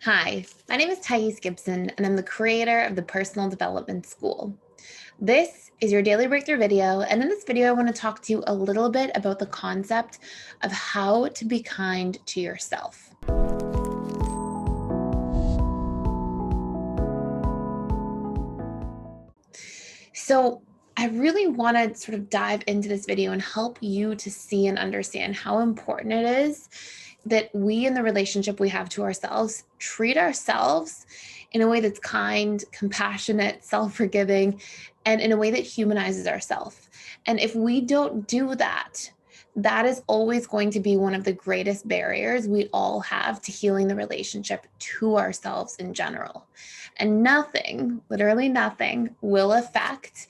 Hi, my name is Gibson, and I'm the creator of the Personal Development School. This is your daily breakthrough video, and in this video, I want to talk to you a little bit about the concept of how to be kind to yourself. So, I really want to sort of dive into this video and help you to see and understand how important it is that we, in the relationship we have to ourselves, treat ourselves in a way that's kind, compassionate, self forgiving, and in a way that humanizes ourselves. And if we don't do that, that is always going to be one of the greatest barriers we all have to healing the relationship to ourselves in general. And nothing, literally nothing, will affect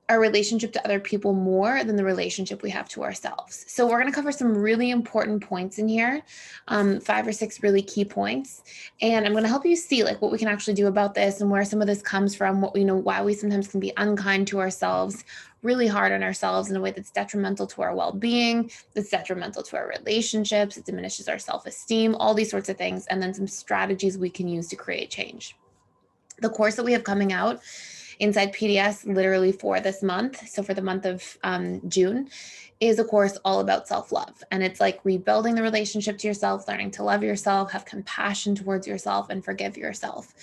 our relationship to other people more than the relationship we have to ourselves. So we're going to cover some really important points in here, 5 or 6 really key points, and I'm going to help you see like what we can actually do about this and where some of this comes from. What we know, why we sometimes can be unkind to ourselves, really hard on ourselves in a way that's detrimental to our well-being, that's detrimental to our relationships, it diminishes our self-esteem, all these sorts of things, and then some strategies we can use to create change. The course that we have coming out inside PDS literally for this month, so for the month of June, is a course all about self-love. And it's like rebuilding the relationship to yourself, learning to love yourself, have compassion towards yourself, and forgive yourself.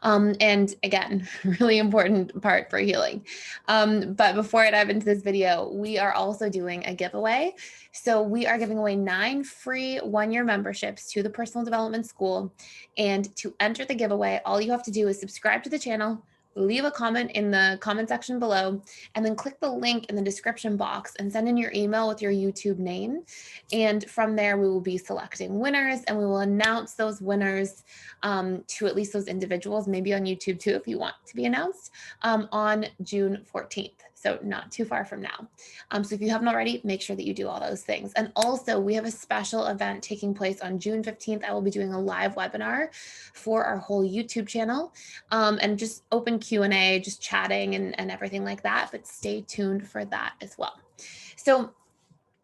And again, really important part for healing. But before I dive into this video, we are also doing a giveaway. So we are giving away 9 free one-year memberships to the Personal Development School. And to enter the giveaway, all you have to do is subscribe to the channel, leave a comment in the comment section below, and then click the link in the description box and send in your email with your YouTube name. And from there, we will be selecting winners, and we will announce those winners to at least those individuals, maybe on YouTube too, if you want to be announced, on June 14th. So not too far from now. So if you haven't already, make sure that you do all those things. And also, we have a special event taking place on June 15th. I will be doing a live webinar for our whole YouTube channel, and just open Q&A, just chatting and everything like that. But stay tuned for that as well. So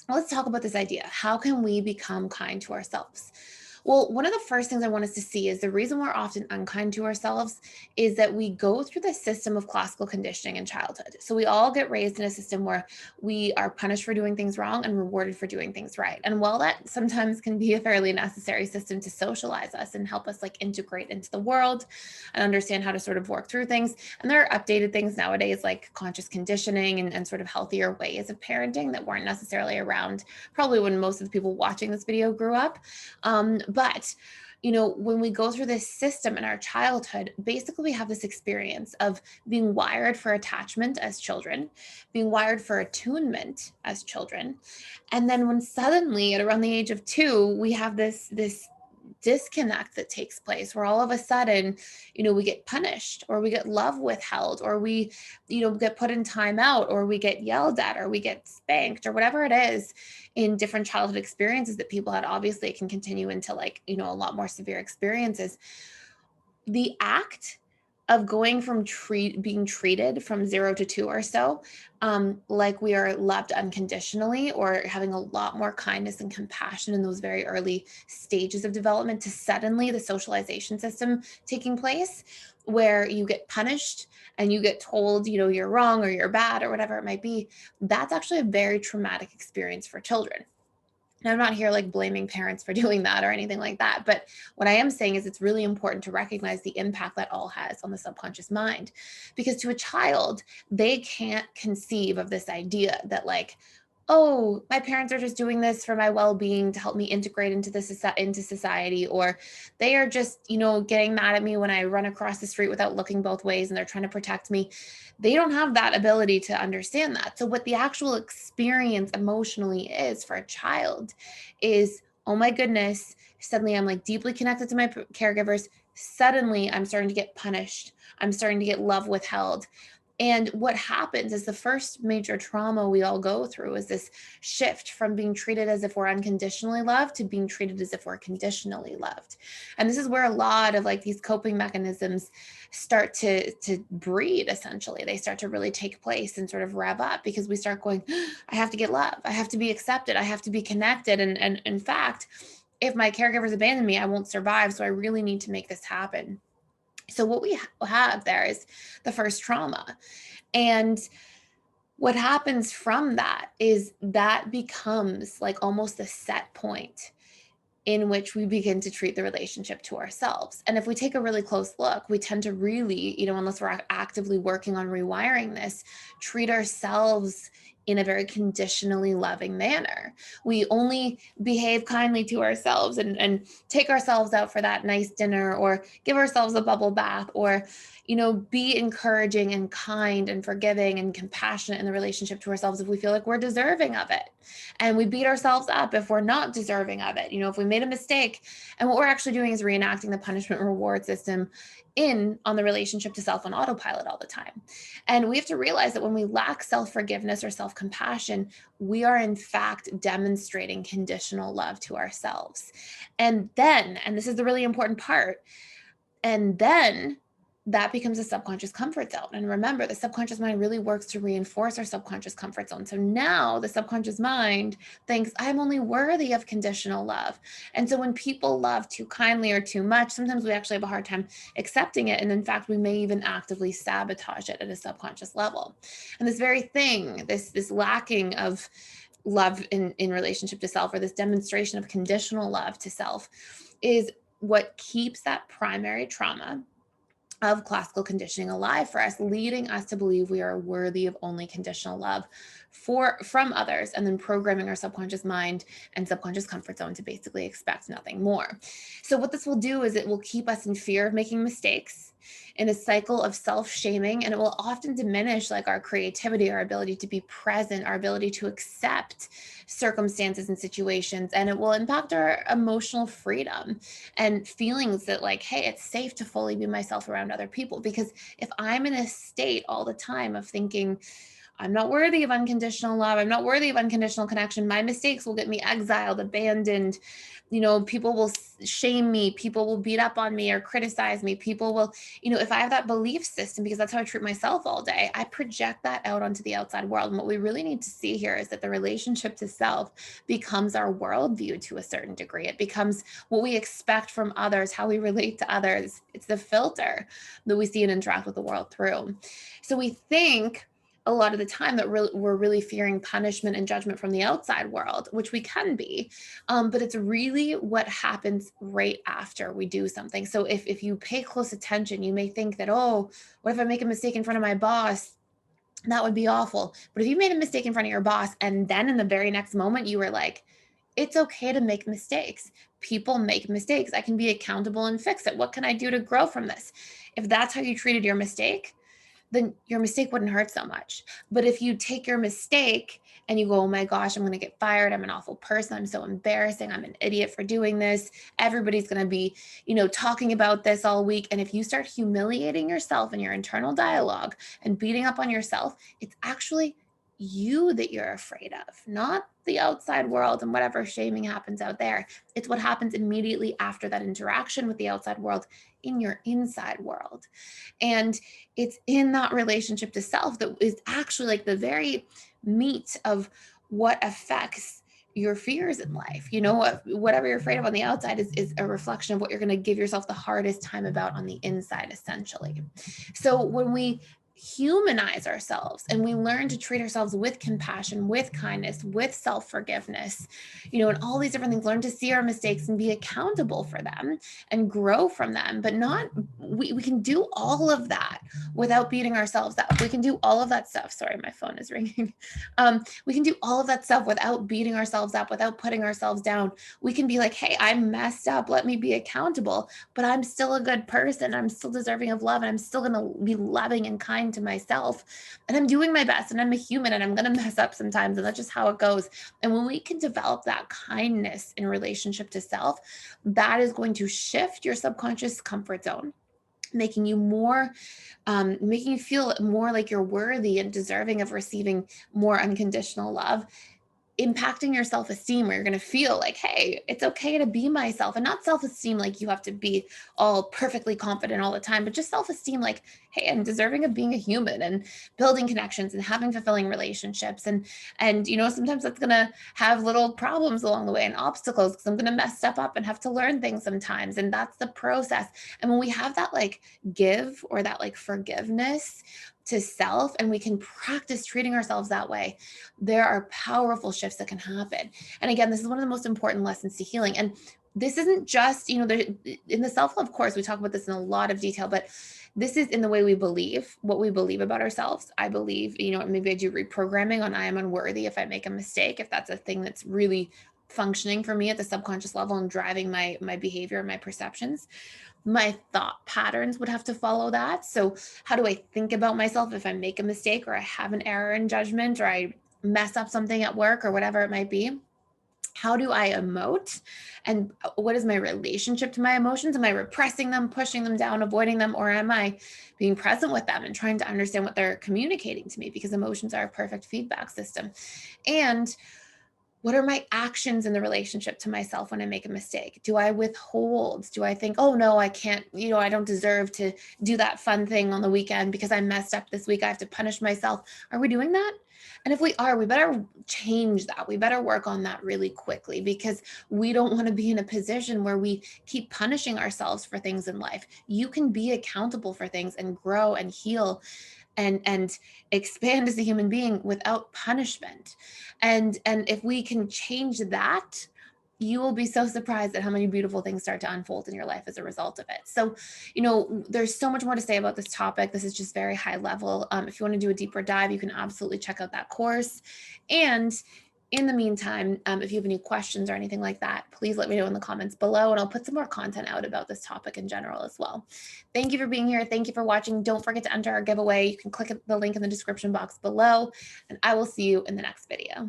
let's talk about this idea. How can we become kind to ourselves? Well, one of the first things I want us to see is the reason we're often unkind to ourselves is that we go through the system of classical conditioning in childhood. So we all get raised in a system where we are punished for doing things wrong and rewarded for doing things right. And while that sometimes can be a fairly necessary system to socialize us and help us like integrate into the world and understand how to sort of work through things, and there are updated things nowadays like conscious conditioning and sort of healthier ways of parenting that weren't necessarily around probably when most of the people watching this video grew up. But when we go through this system in our childhood, basically we have this experience of being wired for attachment as children, being wired for attunement as children. And then when suddenly at around the age of 2, we have this disconnect that takes place where all of a sudden, we get punished or we get love withheld or we, get put in timeout or we get yelled at or we get spanked or whatever it is in different childhood experiences that people had. Obviously, it can continue into like, a lot more severe experiences. The act of going from being treated from 0 to 2 or so, like we are loved unconditionally or having a lot more kindness and compassion in those very early stages of development to suddenly the socialization system taking place where you get punished and you get told, you're wrong or you're bad or whatever it might be. That's actually a very traumatic experience for children. Now, I'm not here like blaming parents for doing that or anything like that. But what I am saying is it's really important to recognize the impact that all has on the subconscious mind. Because to a child, they can't conceive of this idea that like, oh, my parents are just doing this for my well-being to help me integrate into society, or they are just, getting mad at me when I run across the street without looking both ways and they're trying to protect me. They don't have that ability to understand that. So what the actual experience emotionally is for a child is, oh my goodness, suddenly I'm like deeply connected to my caregivers. Suddenly I'm starting to get punished. I'm starting to get love withheld. And what happens is the first major trauma we all go through is this shift from being treated as if we're unconditionally loved to being treated as if we're conditionally loved. And this is where a lot of like these coping mechanisms start to breed, essentially. They start to really take place and sort of rev up because we start going, I have to get love. I have to be accepted. I have to be connected. And in fact, if my caregivers abandon me, I won't survive. So I really need to make this happen. So what we have there is the first trauma. And what happens from that is that becomes like almost a set point in which we begin to treat the relationship to ourselves. And if we take a really close look, we tend to really, unless we're actively working on rewiring this, treat ourselves in a very conditionally loving manner. We only behave kindly to ourselves and take ourselves out for that nice dinner, or give ourselves a bubble bath, or be encouraging and kind and forgiving and compassionate in the relationship to ourselves if we feel like we're deserving of it. And we beat ourselves up if we're not deserving of it. If we made a mistake, and what we're actually doing is reenacting the punishment reward system on the relationship to self on autopilot all the time. And we have to realize that when we lack self-forgiveness or self-compassion, we are in fact demonstrating conditional love to ourselves. And this is the really important part, and then that becomes a subconscious comfort zone. And remember, the subconscious mind really works to reinforce our subconscious comfort zone. So now the subconscious mind thinks, I'm only worthy of conditional love. And so when people love too kindly or too much, sometimes we actually have a hard time accepting it. And in fact, we may even actively sabotage it at a subconscious level. And this very thing, this lacking of love in relationship to self, or this demonstration of conditional love to self, is what keeps that primary trauma of classical conditioning alive for us, leading us to believe we are worthy of only conditional love from others, and then programming our subconscious mind and subconscious comfort zone to basically expect nothing more. So what this will do is it will keep us in fear of making mistakes, in a cycle of self-shaming, and it will often diminish like our creativity, our ability to be present, our ability to accept circumstances and situations, and it will impact our emotional freedom and feelings that like, hey, it's safe to fully be myself around other people. Because if I'm in a state all the time of thinking, I'm not worthy of unconditional love, I'm not worthy of unconditional connection, my mistakes will get me exiled, abandoned, people will shame me, people will beat up on me or criticize me, people will, if I have that belief system, because that's how I treat myself all day, I project that out onto the outside world. And what we really need to see here is that the relationship to self becomes our worldview to a certain degree. It becomes what we expect from others, how we relate to others. It's the filter that we see and interact with the world through. So we think a lot of the time that we're really fearing punishment and judgment from the outside world, which we can be, but it's really what happens right after we do something. So if you pay close attention, you may think that, oh, what if I make a mistake in front of my boss? That would be awful. But if you made a mistake in front of your boss, and then in the very next moment you were like, it's okay to make mistakes. People make mistakes. I can be accountable and fix it. What can I do to grow from this? If that's how you treated your mistake, then your mistake wouldn't hurt so much. But if you take your mistake and you go, oh my gosh, I'm going to get fired, I'm an awful person, I'm so embarrassing, I'm an idiot for doing this, everybody's going to be, talking about this all week. And if you start humiliating yourself in your internal dialogue and beating up on yourself, it's actually you that you're afraid of, not the outside world and whatever shaming happens out there. It's what happens immediately after that interaction with the outside world in your inside world. And it's in that relationship to self that is actually like the very meat of what affects your fears in life. Whatever you're afraid of on the outside is a reflection of what you're going to give yourself the hardest time about on the inside, essentially. So when we humanize ourselves and we learn to treat ourselves with compassion, with kindness, with self-forgiveness, and all these different things, learn to see our mistakes and be accountable for them and grow from them, but not, we can do all of that without beating ourselves up. We can do all of that stuff. Sorry, my phone is ringing. We can do all of that stuff without beating ourselves up, without putting ourselves down. We can be like, hey, I messed up. Let me be accountable, but I'm still a good person. I'm still deserving of love, and I'm still going to be loving and kind to myself. And I'm doing my best, and I'm a human, and I'm going to mess up sometimes. And that's just how it goes. And when we can develop that kindness in relationship to self, that is going to shift your subconscious comfort zone, making you making you feel more like you're worthy and deserving of receiving more unconditional love. impacting your self-esteem, where you're going to feel like, hey, it's okay to be myself. And not self-esteem like you have to be all perfectly confident all the time, but just self-esteem like, hey, I'm deserving of being a human and building connections and having fulfilling relationships. And sometimes that's going to have little problems along the way and obstacles, because I'm going to mess stuff up and have to learn things sometimes, and that's the process. And when we have that like give, or that like forgiveness to self, and we can practice treating ourselves that way, there are powerful shifts that can happen. And again, this is one of the most important lessons to healing. And this isn't just, in the self-love course, we talk about this in a lot of detail, but this is in the way we believe, what we believe about ourselves. I believe, maybe I do reprogramming on I am unworthy if I make a mistake, if that's a thing that's really functioning for me at the subconscious level and driving my behavior and my perceptions. My thought patterns would have to follow that. So how do I think about myself if I make a mistake, or I have an error in judgment, or I mess up something at work, or whatever it might be? How do I emote? And what is my relationship to my emotions? Am I repressing them, pushing them down, avoiding them, or am I being present with them and trying to understand what they're communicating to me? Because emotions are a perfect feedback system. And what are my actions in the relationship to myself when I make a mistake? Do I withhold? Do I think, oh no, I can't, I don't deserve to do that fun thing on the weekend because I messed up this week, I have to punish myself? Are we doing that? And if we are, we better change that. We better work on that really quickly, because we don't want to be in a position where we keep punishing ourselves for things in life. You can be accountable for things and grow and heal and expand as a human being without punishment. And if we can change that, you will be so surprised at how many beautiful things start to unfold in your life as a result of it. So, there's so much more to say about this topic. This is just very high level. If you want to do a deeper dive, you can absolutely check out that course. And in the meantime, if you have any questions or anything like that, please let me know in the comments below, and I'll put some more content out about this topic in general as well. Thank you for being here. Thank you for watching. Don't forget to enter our giveaway. You can click the link in the description box below, and I will see you in the next video.